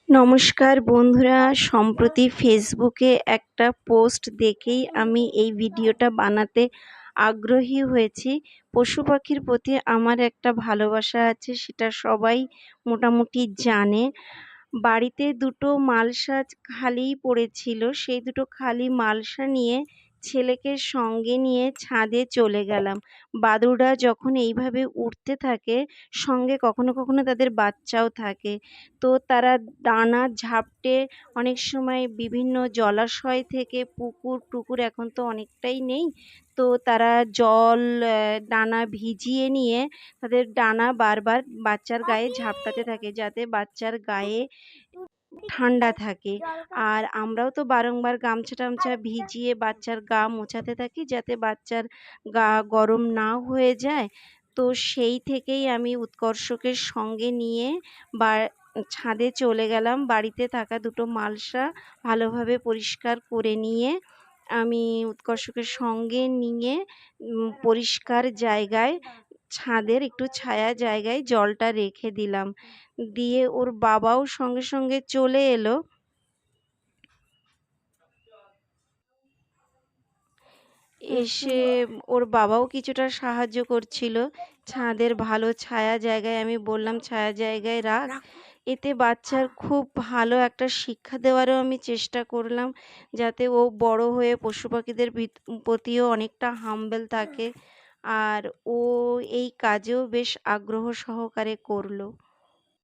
নমস্কার বন্ধুরা, সম্প্রতি ফেসবুকে একটা পোস্ট দেখেই আমি এই ভিডিওটা বানাতে আগ্রহী হয়েছি। পশু পাখির প্রতি আমার একটা ভালোবাসা আছে, সেটা সবাই মোটামুটি জানে। বাড়িতে দুটো মালসা খালিই পড়েছিল, সেই দুটো খালি মালসা নিয়ে ছেলেকে সঙ্গে নিয়ে ছাদে চলে গেলাম। বাদুড়রা যখন এইভাবে উড়তে থাকে, সঙ্গে কখনো কখনো তাদের বাচ্চাও থাকে। তো তারা ডানা ঝাপটে অনেক সময় বিভিন্ন জলাশয় থেকে পুকুর টুকুর এখন তো অনেকটাই নেই, তো তারা জল ডানা ভিজিয়ে নিয়ে তাদের ডানা বারবার বাচ্চার গায়ে ঝাপটাতে থাকে, যাতে বাচ্চার গায়ে ঠান্ডা থাকে। আর আমরাও তো বারংবার গামছা টামছা ভিজিয়ে বাচ্চার গা মোছাতে থাকি, যাতে বাচ্চার গা গরম না হয়ে যায়। তো সেই থেকেই আমি উৎকর্ষকে সঙ্গে নিয়ে বা ছাদে চলে গেলাম। বাড়িতে থাকা দুটো মালসা ভালোভাবে পরিষ্কার করে নিয়ে আমি উৎকর্ষকে সঙ্গে নিয়ে পরিষ্কার জায়গায়, ছাদের একটু ছায়া জায়গায় জলটা রেখে দিলাম। দিয়ে ওর বাবাও সঙ্গে সঙ্গে চলে এলো। এসে ওর বাবাও কিছুটা সাহায্য করছিল। ছাদের ভালো ছায়া জায়গায়, আমি বললাম ছায়া জায়গায় রাখ। এতে বাচ্চার খুব ভালো একটা শিক্ষা দেওয়ারও আমি চেষ্টা করলাম, যাতে ও বড় হয়ে পশু পাখিদের প্রতিও অনেকটা হাম্বল থাকে। আর ও এই কাজেও বেশ আগ্রহ সহকারে করলো।